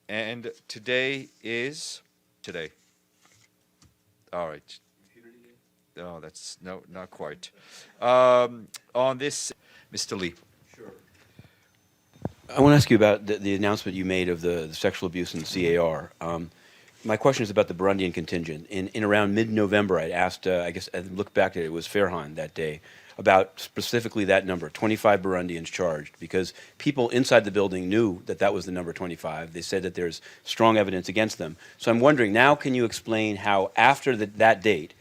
And today is today. All right. Oh, that's no, not quite. On this, Mr. Lee. I want to ask you about the announcement you made of the sexual abuse in the CAR. My question is about the Burundian contingent. In around mid-November, I asked, I guess I looked back at it, it was Farhan that day, about specifically that number, 25 Burundians charged, because people inside the building knew that that was the number 25. They said that there's strong evidence against them. So I'm wondering, now can you explain how after that date,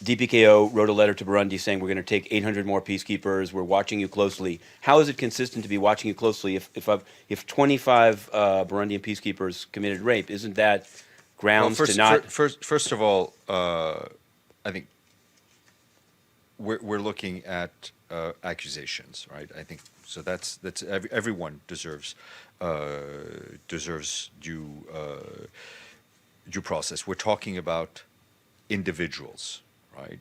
DPKO wrote a letter to Burundi saying we're going to take 800 more peacekeepers, we're watching you closely. How is it consistent to be watching you closely if 25 Burundian peacekeepers committed rape? Isn't that grounds to not... First of all, I think we're looking at accusations, right? I think so. That's everyone deserves due process. We're talking about individuals, right,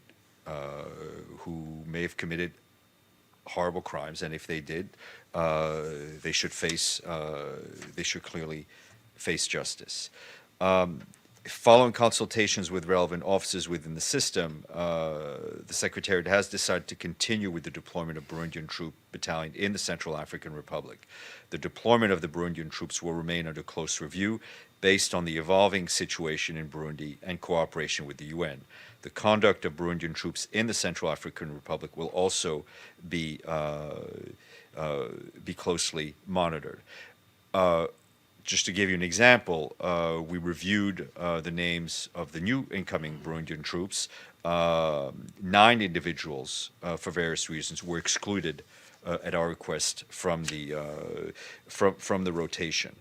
who may have committed horrible crimes, and if they did, they should clearly face justice. Following consultations with relevant officers within the system, the Secretariat has decided to continue with the deployment of Burundian troop battalion in the Central African Republic. The deployment of the Burundian troops will remain under close review based on the evolving situation in Burundi and cooperation with the UN. The conduct of Burundian troops in the Central African Republic will also be closely monitored. Just to give you an example, we reviewed the names of the new incoming Burundian troops. 9 individuals, for various reasons, were excluded at our request from the rotation.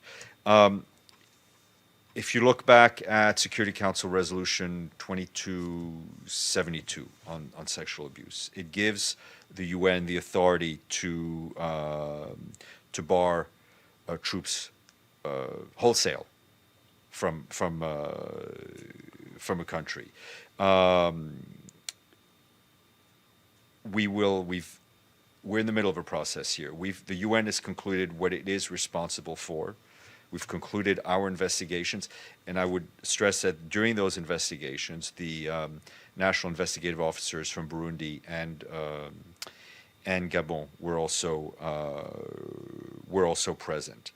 If you look back at Security Council Resolution 2272 on sexual abuse, it gives the UN the authority to bar troops wholesale from a country. We're in the middle of a process here. The UN has concluded what it is responsible for. We've concluded our investigations, and I would stress that during those investigations, the national investigative officers from Burundi and Gabon were also present.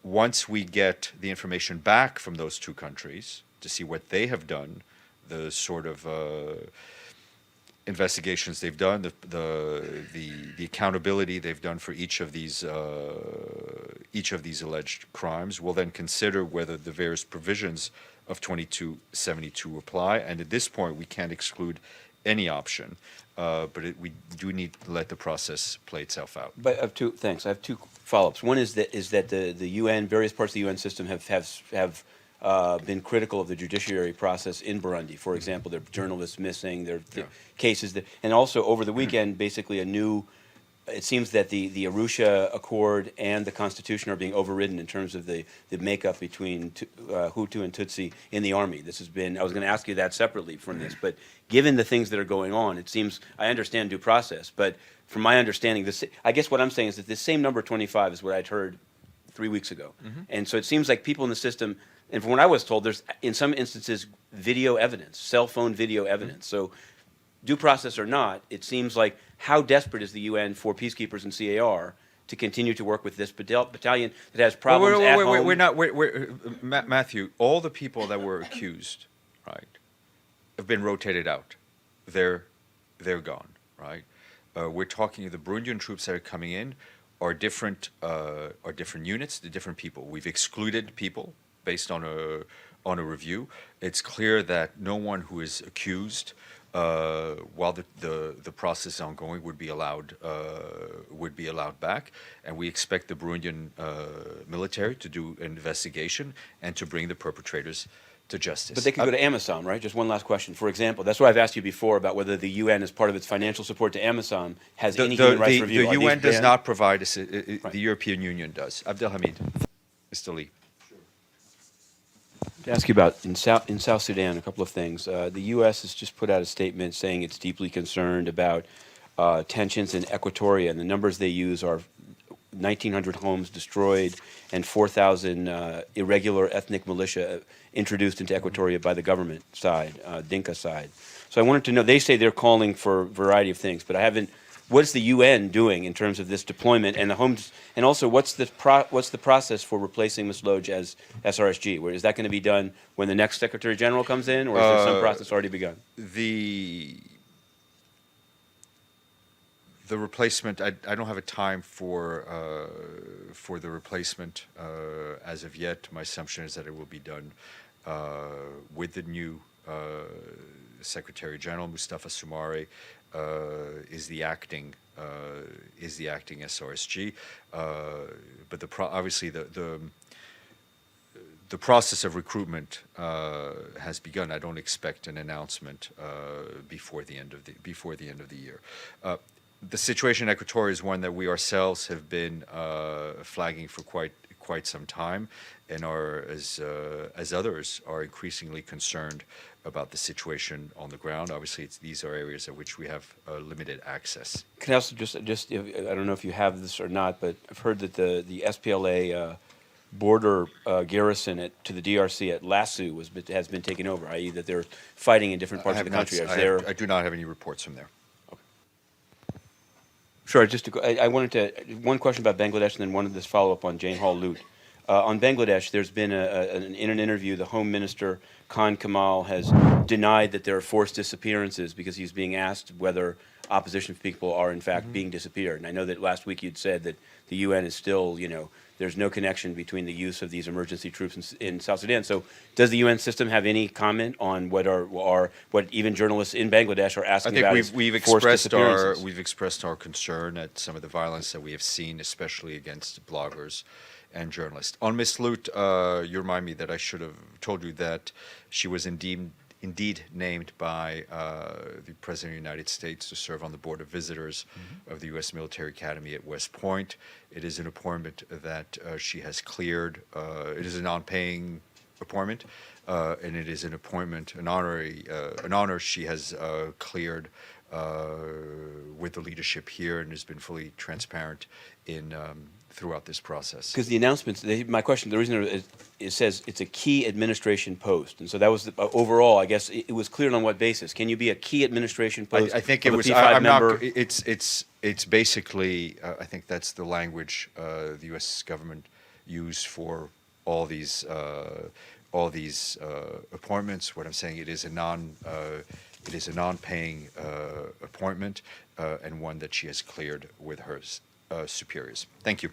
Once we get the information back from those 2 countries to see what they have done, the sort of investigations they've done, the accountability they've done for each of these alleged crimes, we'll then consider whether the various provisions of 2272 apply. And at this point, we can't exclude any option, but we do need to let the process play itself out. But I have 2 follow-ups. One is that the UN, various parts of the UN system have been critical of the judiciary process in Burundi. For example, there are journalists missing, there are cases and also over the weekend, basically it seems that the Arusha Accord and the Constitution are being overridden in terms of the makeup between Hutu and Tutsi in the army. This has been, I was going to ask you that separately from this, but given the things that are going on, it seems, I understand due process, but from my understanding, I guess what I'm saying is that this same number 25 is what I'd heard 3 weeks ago. And so it seems like people in the system, and from what I was told, there's in some instances video evidence, cell phone video evidence. So due process or not, it seems like how desperate is the UN for peacekeepers in CAR to continue to work with this battalion that has problems at home? We're not, Matthew, all the people that were accused, right, have been rotated out. They're gone, right? We're talking the Burundian troops that are coming in are different units, the different people. We've excluded people based on a review. It's clear that no one who is accused while the process is ongoing would be allowed back, and we expect the Burundian military to do an investigation and to bring the perpetrators to justice. But they could go to AMISOM, right? Just one last question. For example, that's what I've asked you before about whether the UN, as part of its financial support to AMISOM, has any human rights review. The UN does not provide us. The European Union does. Abdelhamid, Mr. Lee. To ask you about in South Sudan, a couple of things. The U.S. has just put out a statement saying it's deeply concerned about tensions in Equatoria, and the numbers they use are 1,900 homes destroyed and 4,000 irregular ethnic militia introduced into Equatoria by the government side, Dinka side. So I wanted to know, they say they're calling for a variety of things, but I haven't, what is the UN doing in terms of this deployment and the homes, and also what's the process for replacing Ms. Lodge as SRSG? Where is that going to be done when the next Secretary General comes in, or is there some process already begun? The replacement, I don't have a time for the replacement as of yet. My assumption is that it will be done with the new Secretary General. Mustafa Soumare is the acting SRSG, but obviously the process of recruitment has begun. I don't expect an announcement before the end of the year. The situation in Equatoria is one that we ourselves have been flagging for quite some time, and as others are increasingly concerned about the situation on the ground. Obviously, these are areas at which we have limited access. Can I also just I don't know if you have this or not, but I've heard that the SPLA border garrison to the DRC at Lasu has been taken over, i.e. that they're fighting in different parts of the country. I do not have any reports from there. Sure. I wanted to one question about Bangladesh, and then one of this follow up on Jane Holl Lute. On Bangladesh, there's been in an interview, the Home Minister Khan Kamal has denied that there are forced disappearances because he's being asked whether opposition people are in fact being disappeared. And I know that last week you'd said that the UN is still, there's no connection between the use of these emergency troops in South Sudan. So does the UN system have any comment on what even journalists in Bangladesh are asking about? I think we've expressed our concern at some of the violence that we have seen, especially against bloggers and journalists. On Ms. Lute, you remind me that I should have told you that she was indeed named by the President of the United States to serve on the Board of Visitors of the U.S. Military Academy at West Point. It is an appointment that she has cleared. It is a non-paying appointment, and it is an appointment, an honor she has cleared with the leadership here, and has been fully transparent throughout this process. Because the announcements, my question, the reason it says it's a key administration post, and so that was overall. I guess it was cleared on what basis? Can you be a key administration post? I think it was. I'm not. It's basically. I think that's the language the U.S. government used for all these appointments. What I'm saying, it is a non-paying appointment, and one that she has cleared with her superiors. Thank you.